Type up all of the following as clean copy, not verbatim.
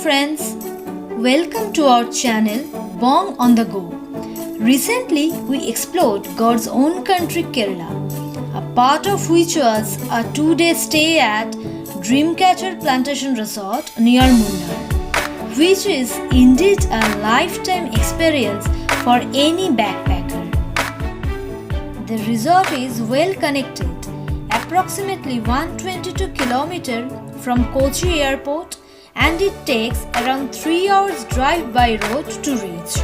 friends, welcome to our channel Bong on the Go. Recently we explored God's own country Kerala, a part of which was a 2-day stay at Dreamcatcher Plantation Resort near Munnar, which is indeed a lifetime experience for any backpacker. The resort is well connected, approximately 122 km from Kochi Airport, and it takes around 3 hours drive by road to reach.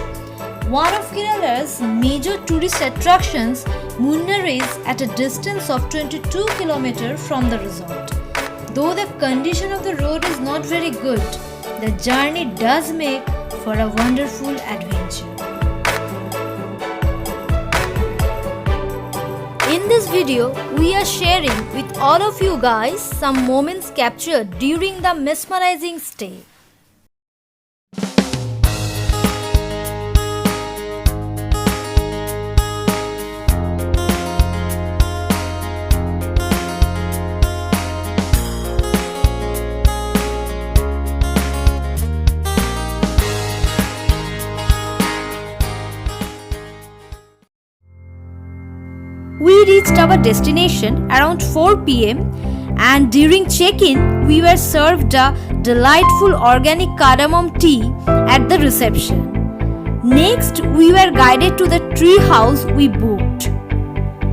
One of Kerala's major tourist attractions, Munnar is at a distance of 22 km from the resort. Though the condition of the road is not very good, the journey does make for a wonderful adventure. In this video, we are sharing with all of you guys some moments captured during the mesmerizing stay. We reached our destination around 4 p.m. and during check-in, we were served a delightful organic cardamom tea at the reception. Next, we were guided to the tree house we booked.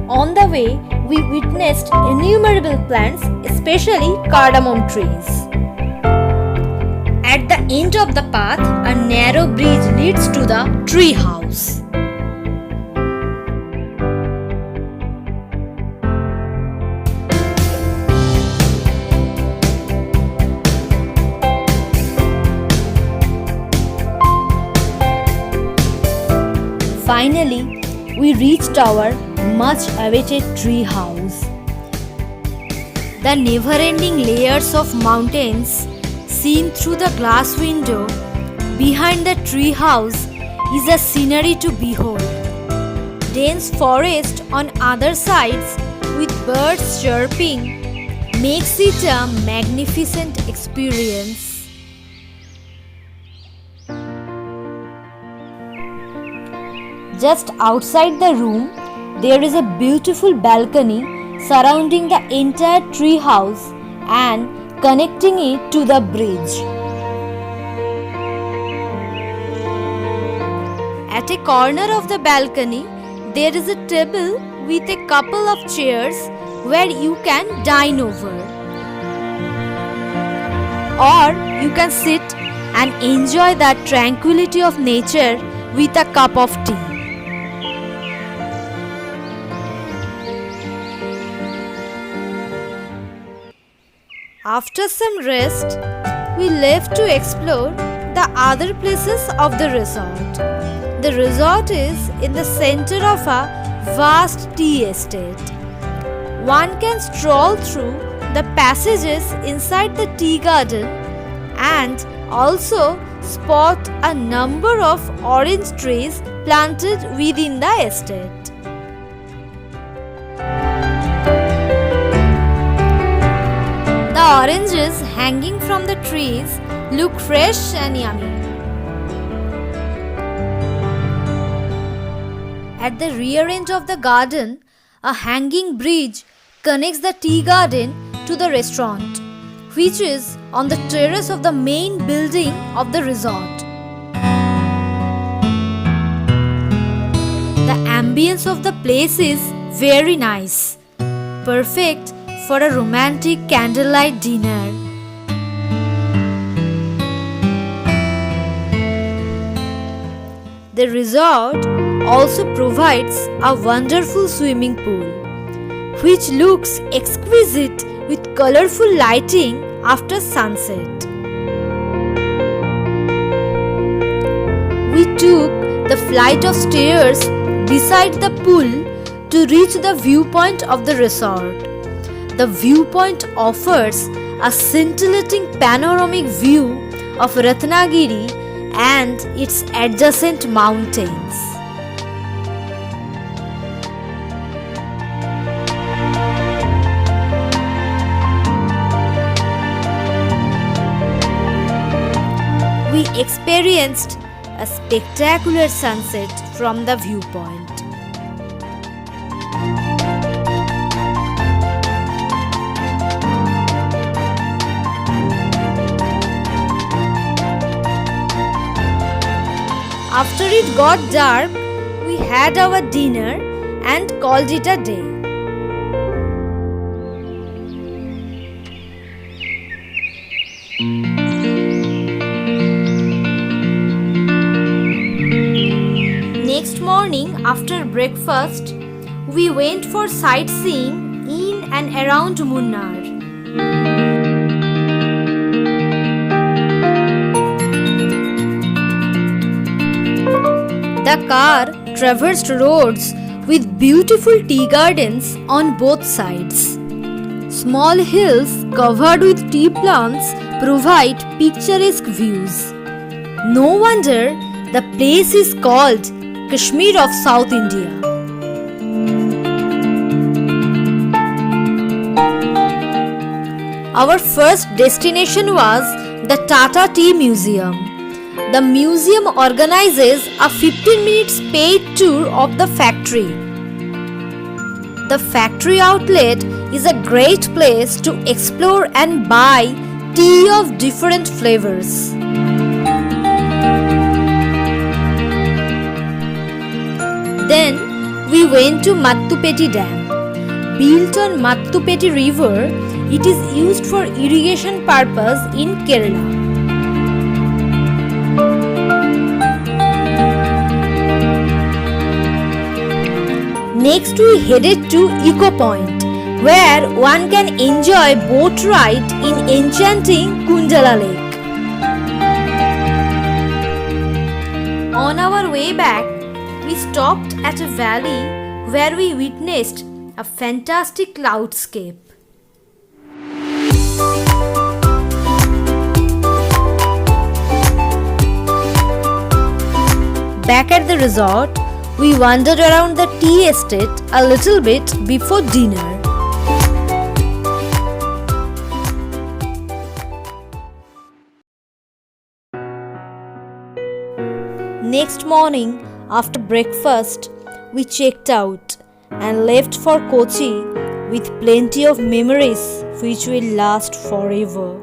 On the way, we witnessed innumerable plants, especially cardamom trees. At the end of the path, a narrow bridge leads to the tree house. Finally, we reached our much-awaited tree house. The never-ending layers of mountains seen through the glass window behind the tree house is a scenery to behold. Dense forest on other sides with birds chirping makes it a magnificent experience. Just outside the room, there is a beautiful balcony surrounding the entire tree house and connecting it to the bridge. At a corner of the balcony, there is a table with a couple of chairs where you can dine over. Or you can sit and enjoy the tranquility of nature with a cup of tea. After some rest, we left to explore the other places of the resort. The resort is in the center of a vast tea estate. One can stroll through the passages inside the tea garden and also spot a number of orange trees planted within the estate. The oranges hanging from the trees look fresh and yummy. At the rear end of the garden, a hanging bridge connects the tea garden to the restaurant, which is on the terrace of the main building of the resort. The ambience of the place is very nice, perfect for a romantic candlelight dinner. The resort also provides a wonderful swimming pool, which looks exquisite with colorful lighting after sunset. We took the flight of stairs beside the pool to reach the viewpoint of the resort. The viewpoint offers a scintillating panoramic view of Ratnagiri and its adjacent mountains. experienced a spectacular sunset from the viewpoint. After it got dark, we had our dinner and called it a day. Next morning, after breakfast, we went for sightseeing in and around Munnar. The car traversed roads with beautiful tea gardens on both sides. Small hills covered with tea plants provide picturesque views. No wonder the place is called Kashmir of South India. Our first destination was the Tata Tea Museum. The museum organizes a 15 minutes paid tour of the factory. The factory outlet is a great place to explore and buy tea of different flavors. Then we went to Mattupeti Dam. Built on Mattupeti River, it is used for irrigation purpose in Kerala. Next we headed to Eco Point, where one can enjoy boat ride in enchanting Kundala Lake. On our way back, we stopped at a valley where we witnessed a fantastic cloudscape. Back at the resort, we wandered around the tea estate a little bit before dinner. Next morning, after breakfast, we checked out and left for Kochi with plenty of memories which will last forever.